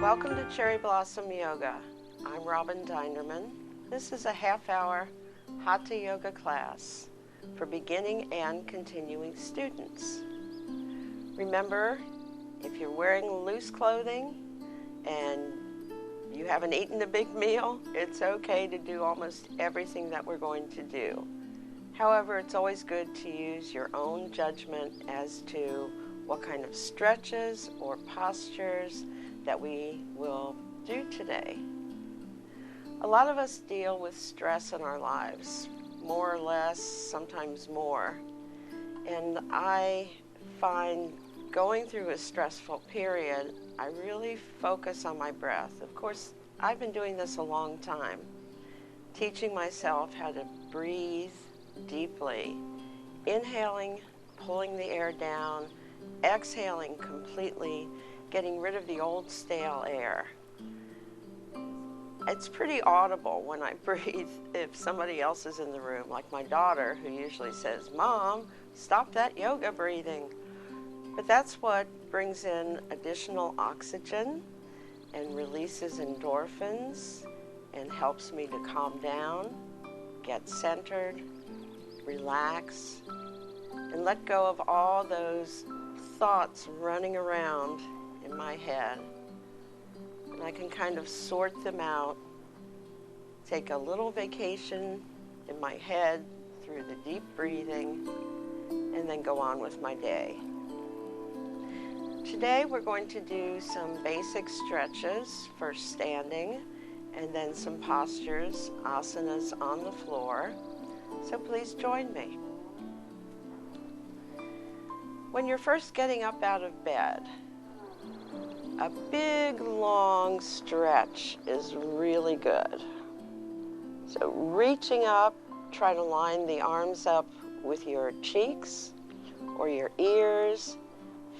Welcome to Cherry Blossom Yoga. I'm Robin Dinderman. This is a half-hour Hatha Yoga class for beginning and continuing students. Remember, if you're wearing loose clothing and you haven't eaten a big meal, it's okay to do almost everything that we're going to do. However, it's always good to use your own judgment as to what kind of stretches or postures that we will do today. A lot of us deal with stress in our lives, more or less, sometimes more. And I find going through a stressful period, I really focus on my breath. Of course, I've been doing this a long time, teaching myself how to breathe deeply, inhaling, pulling the air down, exhaling completely, getting rid of the old stale air. It's pretty audible when I breathe if somebody else is in the room, like my daughter, who usually says, "Mom, stop that yoga breathing." But that's what brings in additional oxygen and releases endorphins and helps me to calm down, get centered, relax, and let go of all those thoughts running around in my head. And I can kind of sort them out, take a little vacation in my head through the deep breathing, and then go on with my day. Today we're going to do some basic stretches, first standing, and then some postures, asanas on the floor. So please join me. When you're first getting up out of bed, a big, long stretch is really good. So reaching up, try to line the arms up with your cheeks or your ears.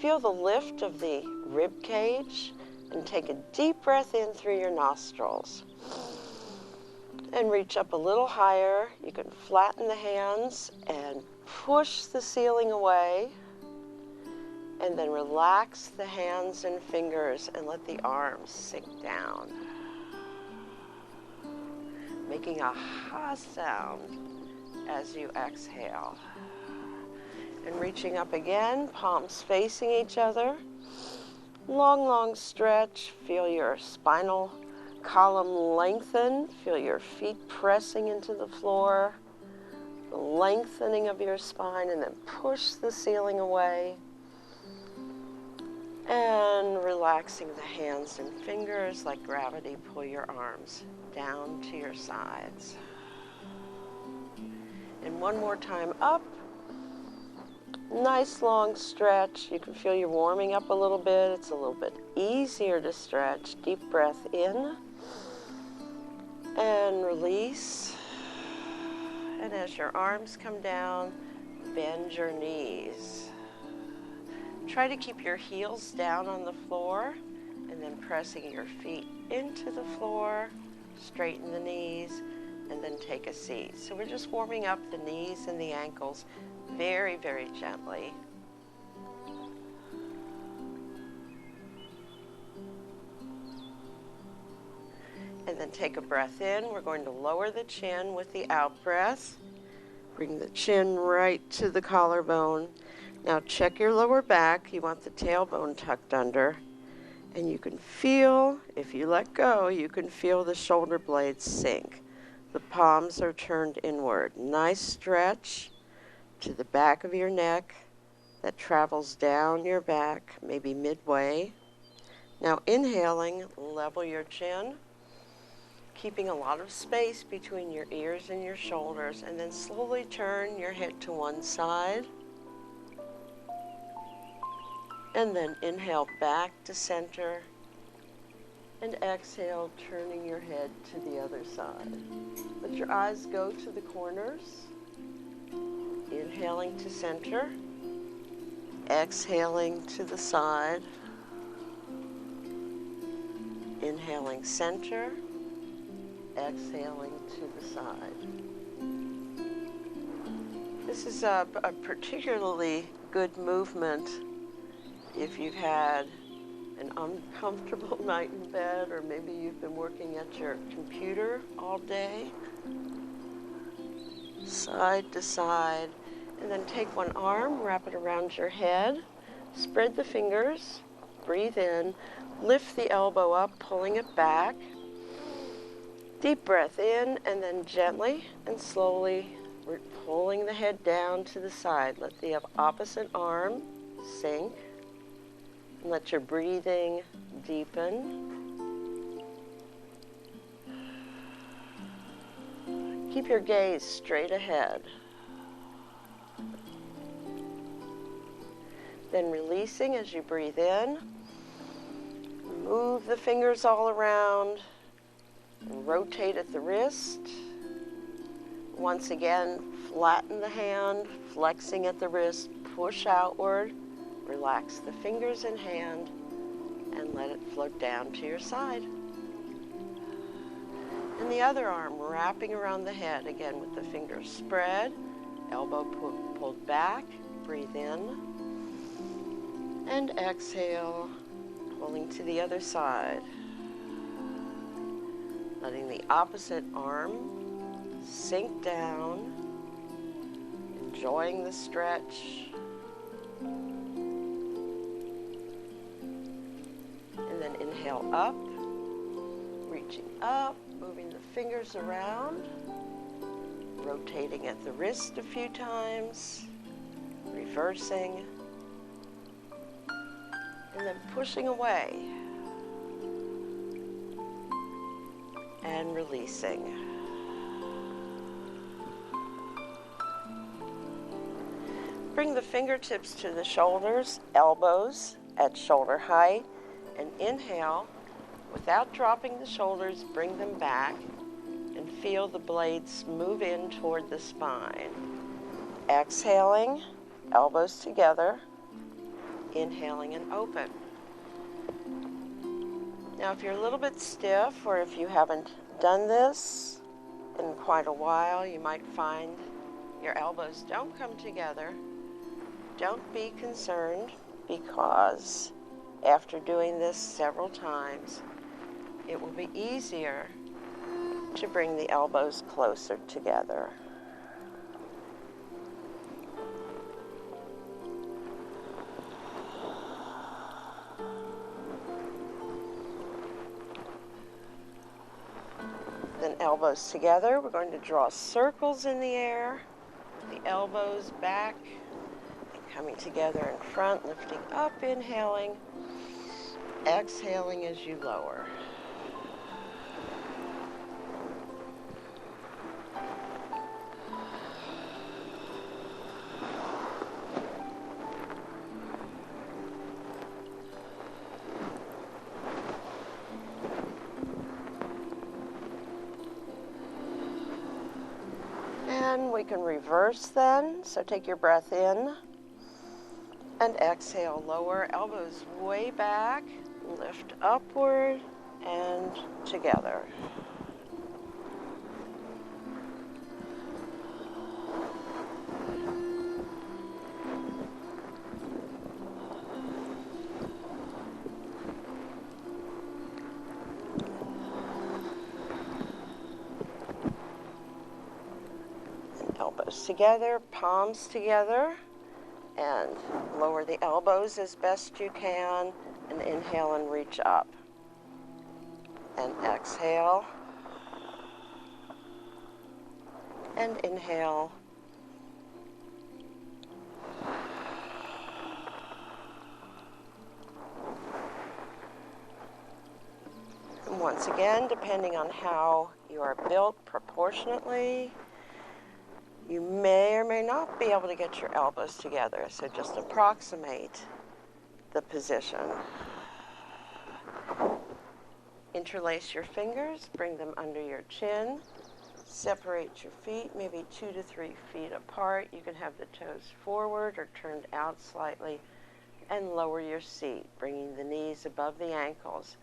Feel the lift of the rib cage and take a deep breath in through your nostrils. And reach up a little higher. You can flatten the hands and push the ceiling away. And then relax the hands and fingers and let the arms sink down. Making a ha sound as you exhale. And reaching up again, palms facing each other. Long, long stretch. Feel your spinal column lengthen. Feel your feet pressing into the floor. The lengthening of your spine, and then push the ceiling away. And relaxing the hands and fingers like gravity, pull your arms down to your sides. And one more time up. Nice long stretch. You can feel you're warming up a little bit. It's a little bit easier to stretch. Deep breath in and release. And as your arms come down, bend your knees. Try to keep your heels down on the floor and then pressing your feet into the floor, straighten the knees, and then take a seat. So we're just warming up the knees and the ankles very, very gently. And then take a breath in. We're going to lower the chin with the out breath. Bring the chin right to the collarbone. Now check your lower back. You want the tailbone tucked under. And you can feel, if you let go, you can feel the shoulder blades sink. The palms are turned inward. Nice stretch to the back of your neck that travels down your back, maybe midway. Now inhaling, level your chin, keeping a lot of space between your ears and your shoulders, and then slowly turn your head to one side. And then inhale back to center, and exhale, turning your head to the other side. Let your eyes go to the corners. Inhaling to center, exhaling to the side. Inhaling center, exhaling to the side. This is a particularly good movement if you've had an uncomfortable night in bed, or maybe you've been working at your computer all day. Side to side. And then take one arm, wrap it around your head, spread the fingers, breathe in, lift the elbow up, pulling it back. Deep breath in, and then gently and slowly we're pulling the head down to the side. Let the opposite arm sink, and let your breathing deepen. Keep your gaze straight ahead. Then releasing as you breathe in. Move the fingers all around. And rotate at the wrist. Once again, flatten the hand, flexing at the wrist, push outward, relax the fingers and hand, and let it float down to your side. And the other arm wrapping around the head, again with the fingers spread, elbow pulled back, breathe in, and exhale, pulling to the other side. Letting the opposite arm sink down, enjoying the stretch. And then inhale up, reaching up, moving the fingers around, rotating at the wrist a few times, reversing, and then pushing away and releasing. Bring the fingertips to the shoulders, elbows at shoulder height, and inhale. Without dropping the shoulders, bring them back and feel the blades move in toward the spine. Exhaling, elbows together, inhaling and open. Now if you're a little bit stiff, or if you haven't done this in quite a while, you might find your elbows don't come together. Don't be concerned, because after doing this several times, it will be easier to bring the elbows closer together. Then elbows together. We're going to draw circles in the air. The elbows back and coming together in front, lifting up, inhaling, exhaling as you lower. And we can reverse then. So take your breath in and exhale, lower, elbows way back, lift upward and together. Elbows together, palms together, and lower the elbows as best you can, and inhale and reach up. And exhale, and inhale. And once again, depending on how you are built proportionately, you may or may not be able to get your elbows together, so just approximate the position. Interlace your fingers, bring them under your chin, separate your feet, maybe 2 to 3 feet apart. You can have the toes forward or turned out slightly, and lower your seat, bringing the knees above the ankles.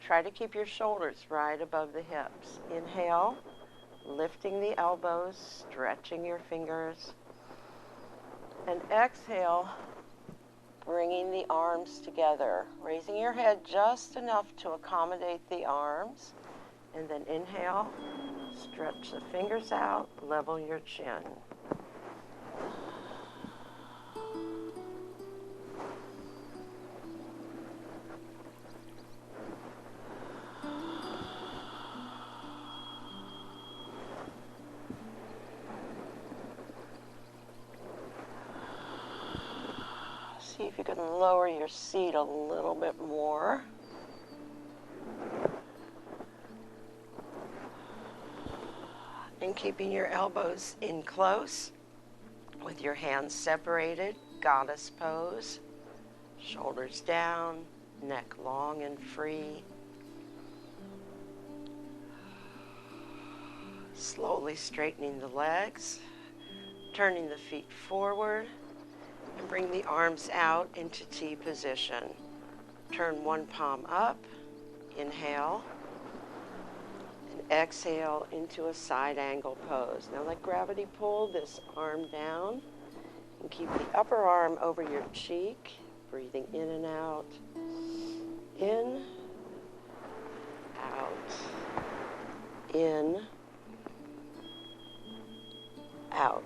Try to keep your shoulders right above the hips. Inhale. Lifting the elbows, stretching your fingers, and exhale, bringing the arms together, raising your head just enough to accommodate the arms, and then inhale, stretch the fingers out, level your chin. See if you can lower your seat a little bit more. And keeping your elbows in close with your hands separated, goddess pose. Shoulders down, neck long and free. Slowly straightening the legs, turning the feet forward, and bring the arms out into T position. Turn one palm up, inhale, and exhale into a side angle pose. Now let gravity pull this arm down, and keep the upper arm over your cheek, breathing in and out. In, out, in, out.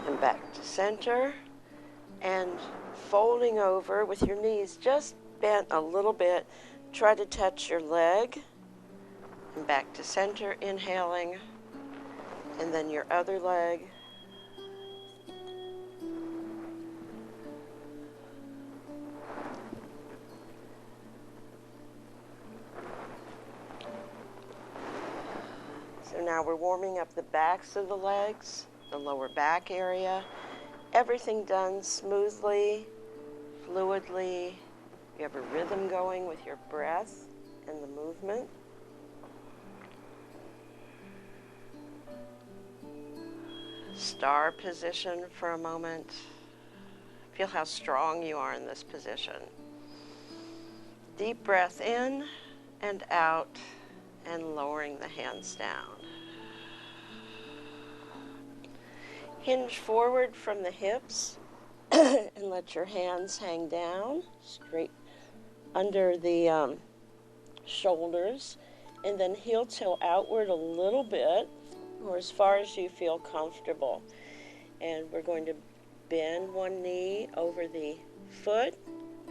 And back to center, and folding over with your knees just bent a little bit. Try to touch your leg, and back to center, inhaling, and then your other leg. So now we're warming up the backs of the legs, the lower back area. Everything done smoothly, fluidly. You have a rhythm going with your breath and the movement. Star position for a moment. Feel how strong you are in this position. Deep breath in and out, and lowering the hands down. Hinge forward from the hips and let your hands hang down straight under the shoulders, and then heel toe outward a little bit, or as far as you feel comfortable. And we're going to bend one knee over the foot,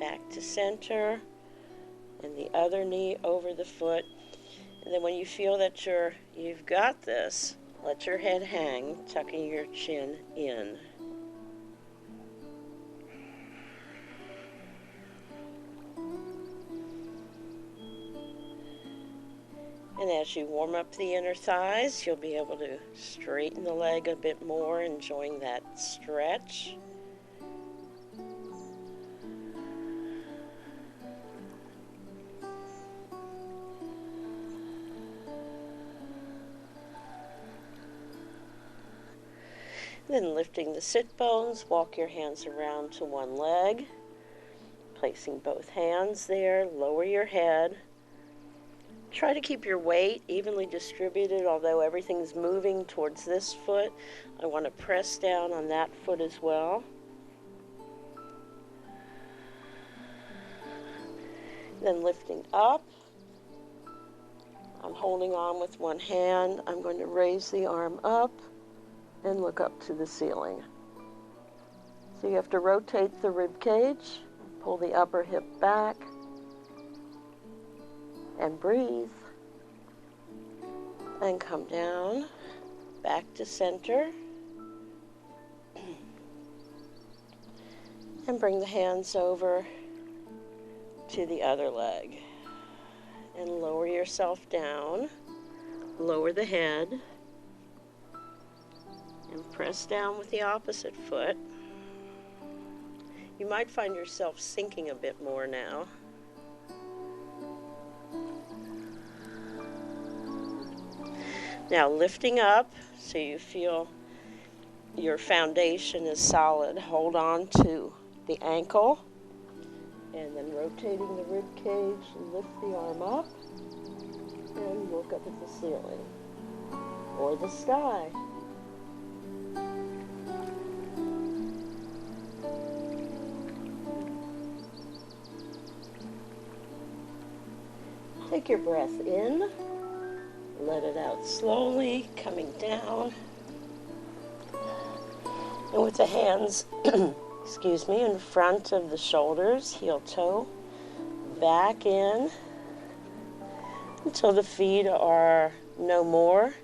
back to center, and the other knee over the foot. And then when you feel that you've got this, let your head hang, tucking your chin in. And as you warm up the inner thighs, you'll be able to straighten the leg a bit more, enjoying that stretch. Then lifting the sit bones, walk your hands around to one leg, placing both hands there, lower your head. Try to keep your weight evenly distributed, although everything's moving towards this foot. I want to press down on that foot as well. Then lifting up. I'm holding on with one hand. I'm going to raise the arm up and look up to the ceiling. So you have to rotate the rib cage, pull the upper hip back, and breathe. And come down, back to center. And bring the hands over to the other leg. And lower yourself down, lower the head, and press down with the opposite foot. You might find yourself sinking a bit more now. Now lifting up so you feel your foundation is solid. Hold on to the ankle and then rotating the rib cage, lift the arm up and look up at the ceiling or the sky. Take your breath in, let it out slowly, coming down. And with the hands, excuse me, in front of the shoulders, heel toe, back in until the feet are no more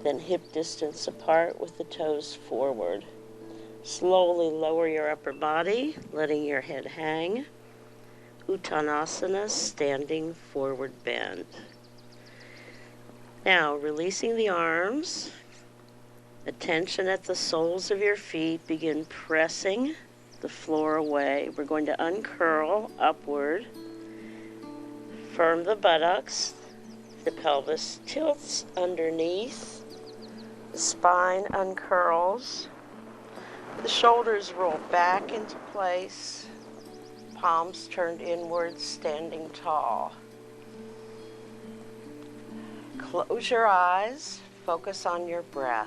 than hip distance apart with the toes forward. Slowly lower your upper body, letting your head hang. Uttanasana, standing forward bend. Now, releasing the arms, attention at the soles of your feet, begin pressing the floor away. We're going to uncurl upward, firm the buttocks, the pelvis tilts underneath, the spine uncurls, the shoulders roll back into place, palms turned inwards, standing tall. Close your eyes, focus on your breath.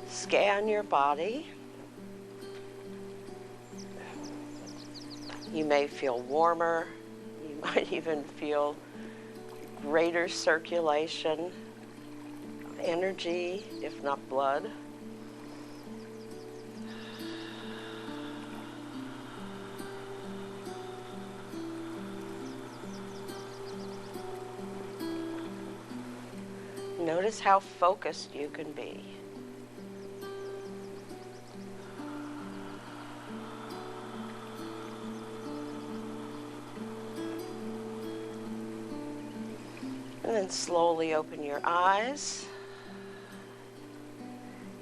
Scan your body. You may feel warmer, you might even feel greater circulation of energy, if not blood. Notice how focused you can be. And then slowly open your eyes.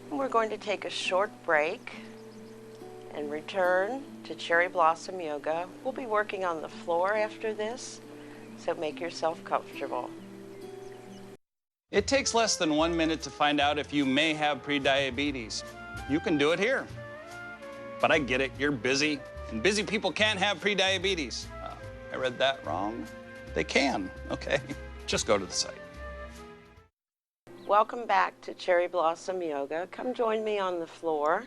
And we're going to take a short break and return to Cherry Blossom Yoga. We'll be working on the floor after this, so make yourself comfortable. It takes less than 1 minute to find out if you may have prediabetes. You can do it here. But I get it, you're busy, and busy people can't have prediabetes. I read that wrong. They can, okay? Just go to the site. Welcome back to Cherry Blossom Yoga. Come join me on the floor.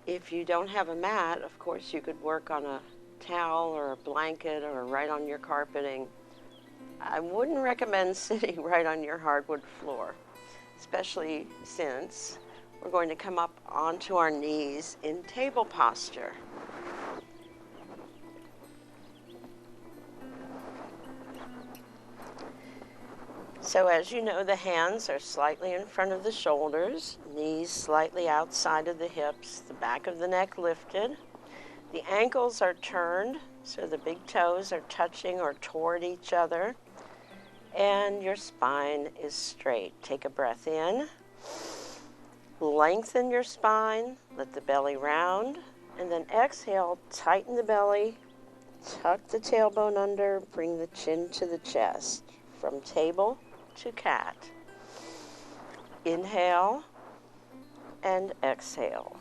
If you don't have a mat, of course, you could work on a towel or a blanket or right on your carpeting. I wouldn't recommend sitting right on your hardwood floor, especially since we're going to come up onto our knees in table posture. So as you know, the hands are slightly in front of the shoulders, knees slightly outside of the hips, the back of the neck lifted. The ankles are turned, so the big toes are touching or toward each other, and your spine is straight. Take a breath in, lengthen your spine, let the belly round, and then exhale, tighten the belly, tuck the tailbone under, bring the chin to the chest, from table to cat. Inhale and exhale.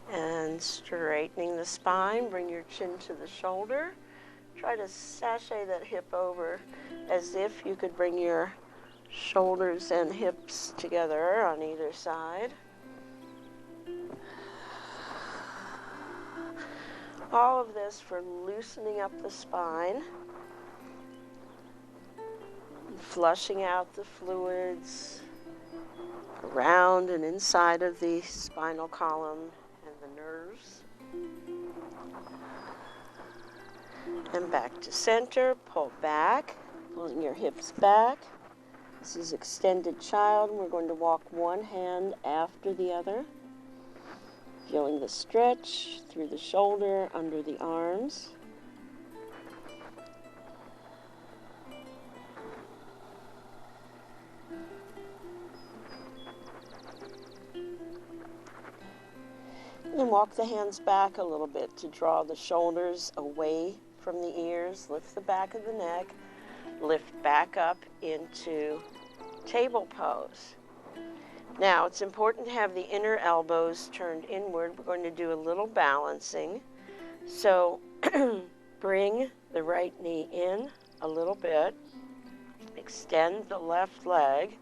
And straightening the spine, bring your chin to the shoulder. Try to sashay that hip over as if you could bring your shoulders and hips together on either side. All of this for loosening up the spine, flushing out the fluids around and inside of the spinal column and the nerves. And back to center, pull back, pulling your hips back, This is extended child. We're going to walk one hand after the other, feeling the stretch through the shoulder, under the arms. And walk the hands back a little bit to draw the shoulders away from the ears. Lift the back of the neck. Lift back up into table pose. Now, it's important to have the inner elbows turned inward. We're going to do a little balancing. So bring the right knee in a little bit. Extend the left leg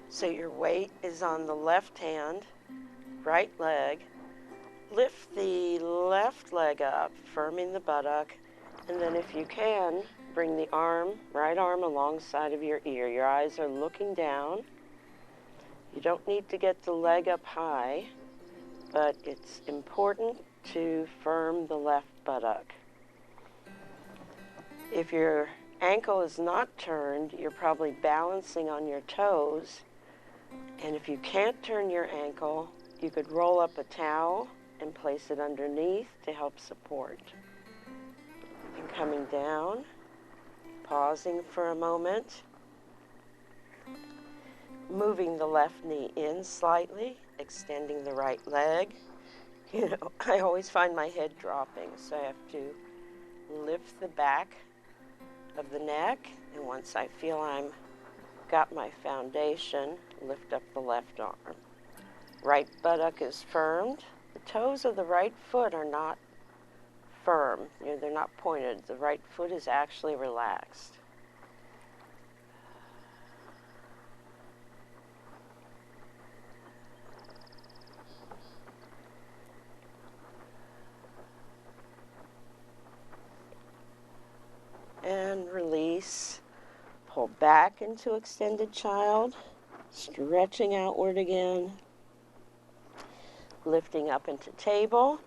so your weight is on the left hand, right leg. Lift the left leg up, firming the buttock, and then if you can, bring the right arm alongside of your ear. Your eyes are looking down. You don't need to get the leg up high, but it's important to firm the left buttock. If your ankle is not turned, you're probably balancing on your toes, and if you can't turn your ankle, you could roll up a towel and place it underneath to help support. And coming down, pausing for a moment, moving the left knee in slightly, extending the right leg. You know, I always find my head dropping, so I have to lift the back of the neck, and once I feel I'm got my foundation, lift up the left arm. Right buttock is firmed. The toes of the right foot are not firm. You know, they're not pointed. The right foot is actually relaxed. And release. Pull back into extended child, stretching outward again. Lifting up into table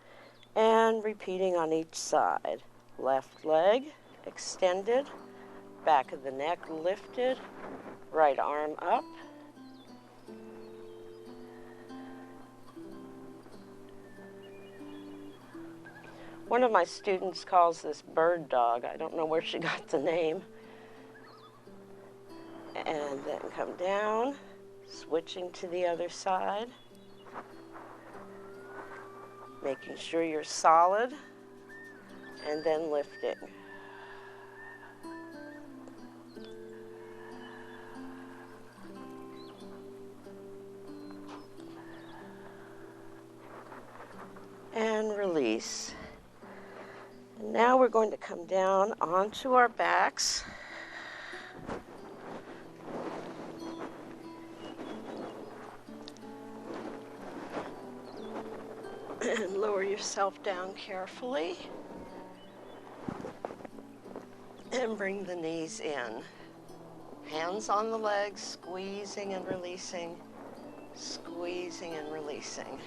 and repeating on each side. Left leg extended, back of the neck lifted, right arm up. One of my students calls this bird dog. I don't know where she got the name. And then come down, switching to the other side. Making sure you're solid, and then lifting. And release. And now we're going to come down onto our backs. And lower yourself down carefully. And bring the knees in. Hands on the legs, squeezing and releasing, squeezing and releasing.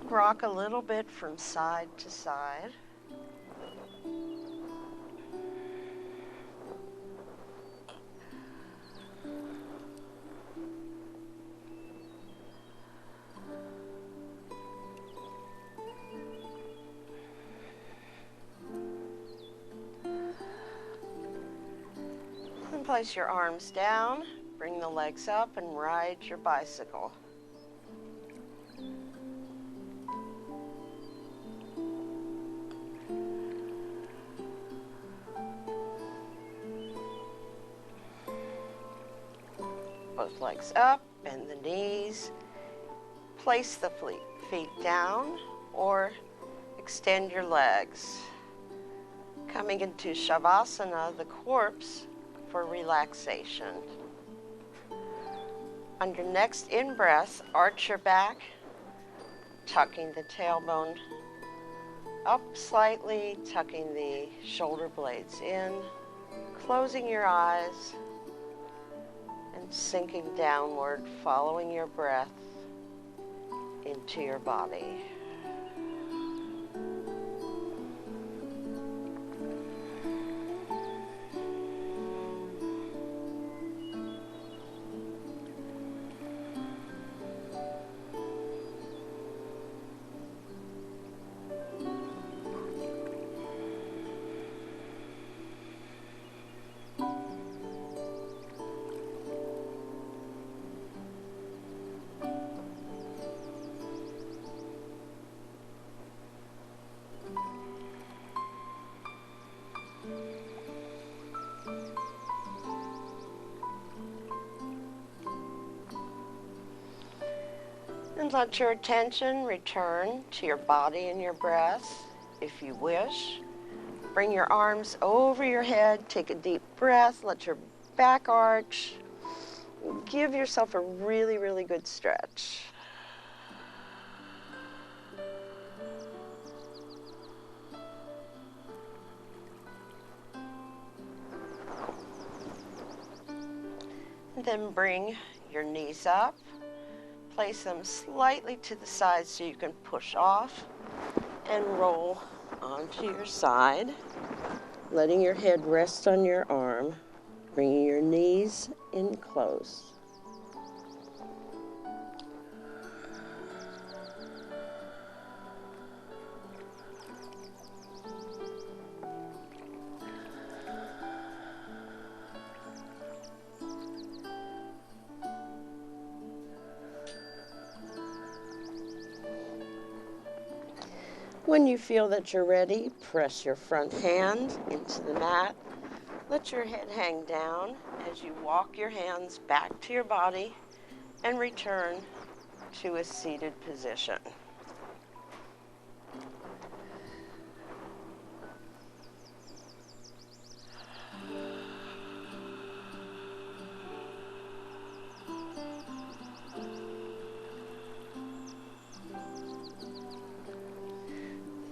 Rock a little bit from side to side. And place your arms down, bring the legs up, and ride your bicycle. Both legs up, bend the knees, place the feet down or extend your legs. Coming into Shavasana, the corpse, for relaxation. On your next in-breath, arch your back, tucking the tailbone up slightly, tucking the shoulder blades in, closing your eyes, and sinking downward, following your breath. into your body. And let your attention return to your body and your breath. If you wish, bring your arms over your head, take a deep breath, let your back arch. Give yourself a really, really good stretch. And then bring your knees up. Place them slightly to the side so you can push off and roll onto your side, letting your head rest on your arm, bringing your knees in close. When you feel that you're ready, press your front hand into the mat. Let your head hang down as you walk your hands back to your body and return to a seated position.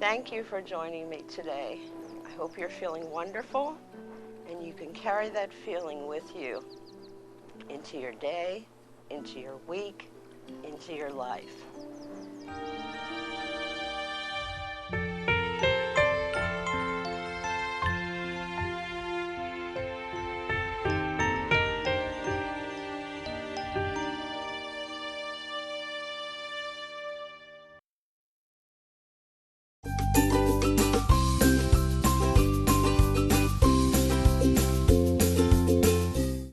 Thank you for joining me today. I hope you're feeling wonderful and you can carry that feeling with you into your day, into your week, into your life.